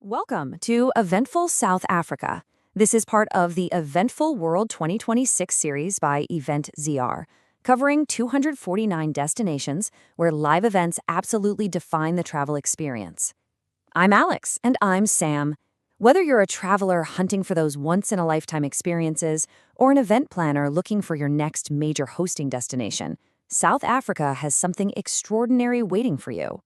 Welcome to Eventful South Africa. This is part of the Eventful World 2026 series by EventZR, covering 249 destinations where live events absolutely define the travel experience. I'm Alex, and I'm Sam. Whether you're a traveler hunting for those once-in-a-lifetime experiences or an event planner looking for your next major hosting destination, South Africa has something extraordinary waiting for you.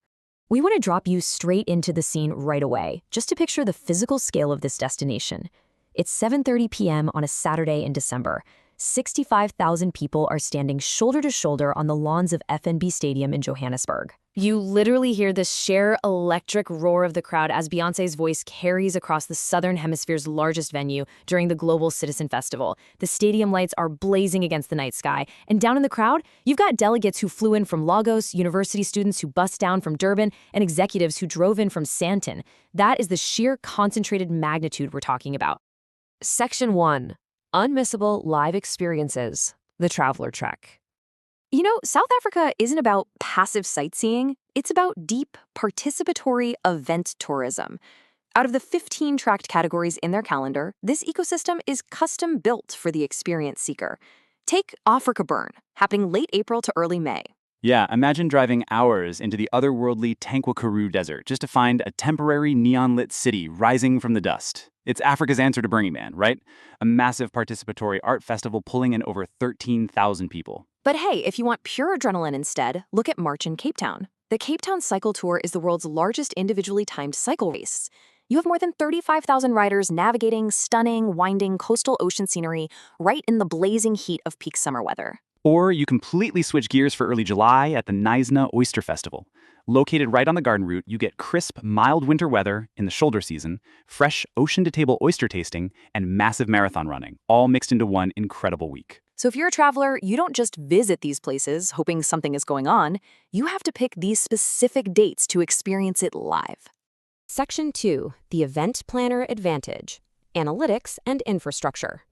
We want to drop you straight into the scene right away, just to picture the physical scale of this destination. It's 7:30 p.m. on a Saturday in December. 65,000 people are standing shoulder to shoulder on the lawns of FNB Stadium in Johannesburg. You literally hear the sheer electric roar of the crowd as Beyoncé's voice carries across the Southern Hemisphere's largest venue during the Global Citizen Festival. The stadium lights are blazing against the night sky, and down in the crowd, you've got delegates who flew in from Lagos, university students who bussed down from Durban, and executives who drove in from Sandton. That is the sheer concentrated magnitude we're talking about. Section 1. Unmissable live experiences. The Traveler Trek. You know, South Africa isn't about passive sightseeing. It's about deep, participatory event tourism. Out of the 15 tracked categories in their calendar, this ecosystem is custom built for the experience seeker. Take Africa Burn, happening late April to early May. Yeah, imagine driving hours into the otherworldly Tankwa-Karoo Desert just to find a temporary neon-lit city rising from the dust. It's Africa's answer to Burning Man, right? A massive participatory art festival pulling in over 13,000 people. But hey, if you want pure adrenaline instead, look at March in Cape Town. The Cape Town Cycle Tour is the world's largest individually timed cycle race. You have more than 35,000 riders navigating stunning, winding coastal ocean scenery right in the blazing heat of peak summer weather. Or you completely switch gears for early July at the Knysna Oyster Festival. Located right on the garden route, you get crisp, mild winter weather in the shoulder season, fresh ocean-to-table oyster tasting, and massive marathon running, all mixed into one incredible week. So if you're a traveler, you don't just visit these places hoping something is going on. You have to pick these specific dates to experience it live. Section 2. The Event Planner Advantage. Analytics and Infrastructure.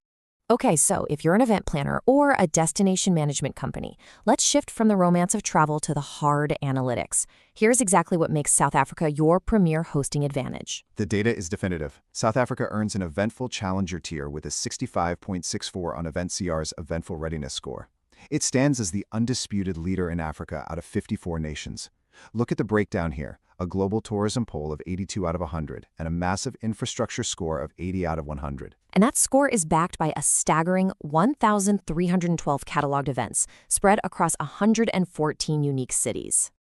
Okay, so if you're an event planner or a destination management company, let's shift from the romance of travel to the hard analytics. Here's exactly what makes South Africa your premier hosting advantage. The data is definitive. South Africa earns an Eventful Challenger tier with a 65.64 on EventCR's Eventful Readiness Score. It stands as the undisputed leader in Africa out of 54 nations. Look at the breakdown here. A global tourism poll of 82 out of 100 and a massive infrastructure score of 80 out of 100. And that score is backed by a staggering 1,312 cataloged events spread across 114 unique cities.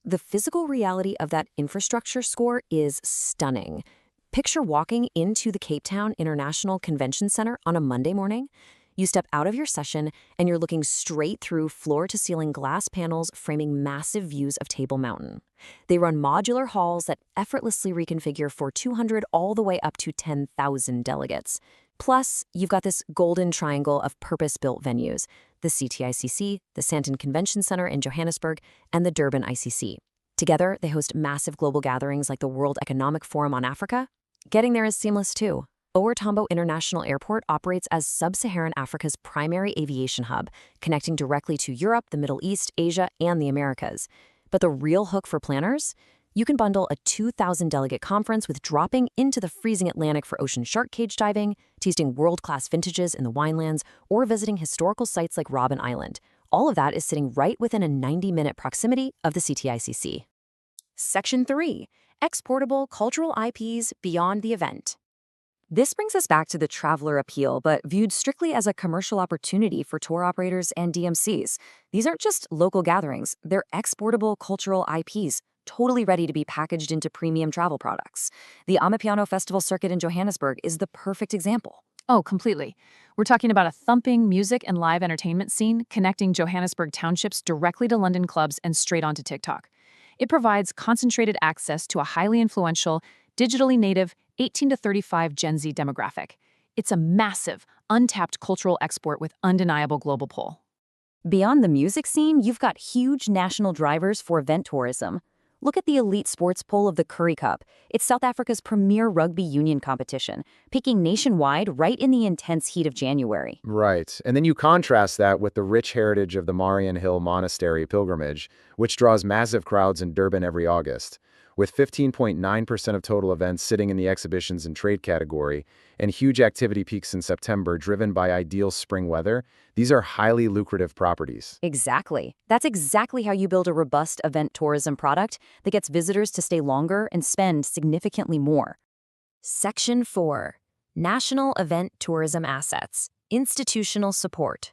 The physical reality of that infrastructure score is stunning. Picture walking into the Cape Town International Convention Center on a Monday morning. You step out of your session and you're looking straight through floor-to-ceiling glass panels framing massive views of Table Mountain. They run modular halls that effortlessly reconfigure for 200 all the way up to 10,000 delegates. Plus, you've got this golden triangle of purpose-built venues, the CTICC, the Sandton Convention Center in Johannesburg, and the Durban ICC. Together, they host massive global gatherings like the World Economic Forum on Africa. Getting there is seamless too. OR Tambo International Airport operates as Sub-Saharan Africa's primary aviation hub, connecting directly to Europe, the Middle East, Asia, and the Americas. But the real hook for planners? You can bundle a 2,000-delegate conference with dropping into the freezing Atlantic for ocean shark cage diving, tasting world-class vintages in the winelands, or visiting historical sites like Robben Island. All of that is sitting right within a 90-minute proximity of the CTICC. Section 3. Exportable cultural IPs beyond the event. This brings us back to the traveler appeal, but viewed strictly as a commercial opportunity for tour operators and DMCs. These aren't just local gatherings, they're exportable cultural IPs, totally ready to be packaged into premium travel products. The Amapiano Festival circuit in Johannesburg is the perfect example. Oh, completely. We're talking about a thumping music and live entertainment scene connecting Johannesburg townships directly to London clubs and straight onto TikTok. It provides concentrated access to a highly influential, digitally native 18 to 35 Gen Z demographic. It's a massive, untapped cultural export with undeniable global pull. Beyond the music scene, you've got huge national drivers for event tourism. Look at the elite sports pole of the Currie Cup. It's South Africa's premier rugby union competition, peaking nationwide right in the intense heat of January. Right. And then you contrast that with the rich heritage of the Marian Hill Monastery pilgrimage, which draws massive crowds in Durban every August. with 15.9% of total events sitting in the exhibitions and trade category, and huge activity peaks in September driven by ideal spring weather. These are highly lucrative properties. Exactly. That's exactly how you build a robust event tourism product that gets visitors to stay longer and spend significantly more. Section 4. National Event Tourism Assets. Institutional Support.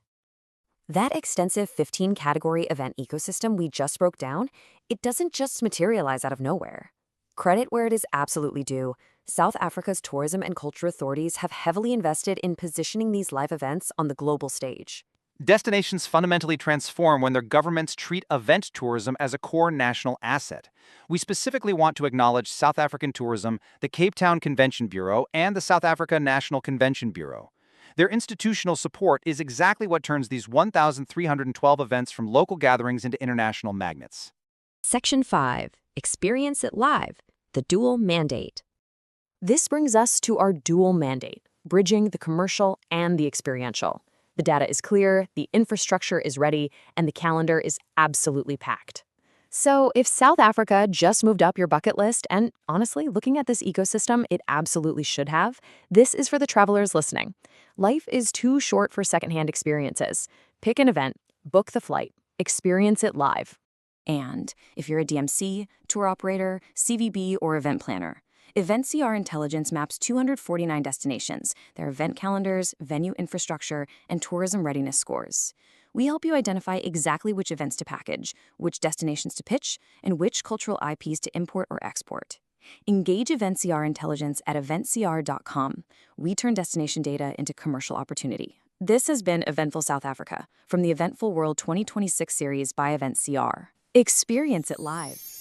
That extensive 15-category event ecosystem we just broke down, it doesn't just materialize out of nowhere. Credit where it is absolutely due. South Africa's tourism and culture authorities have heavily invested in positioning these live events on the global stage. Destinations fundamentally transform when their governments treat event tourism as a core national asset. We specifically want to acknowledge South African tourism, the Cape Town Convention Bureau, and the South Africa National Convention Bureau. Their institutional support is exactly what turns these 1,312 events from local gatherings into international magnets. Section 5. Experience it live. The dual mandate. This brings us to our dual mandate, bridging the commercial and the experiential. The data is clear, the infrastructure is ready, and the calendar is absolutely packed. So if South Africa just moved up your bucket list, and honestly, looking at this ecosystem, it absolutely should have, this is for the travelers listening. Life is too short for secondhand experiences. Pick an event, book the flight, experience it live. And if you're a DMC, tour operator, CVB, or event planner, EventCR Intelligence maps 249 destinations, their event calendars, venue infrastructure, and tourism readiness scores. We help you identify exactly which events to package, which destinations to pitch, and which cultural IPs to import or export. Engage EventCR Intelligence at eventcr.com. We turn destination data into commercial opportunity. This has been Eventful South Africa from the Eventful World 2026 series by EventCR. Experience it live.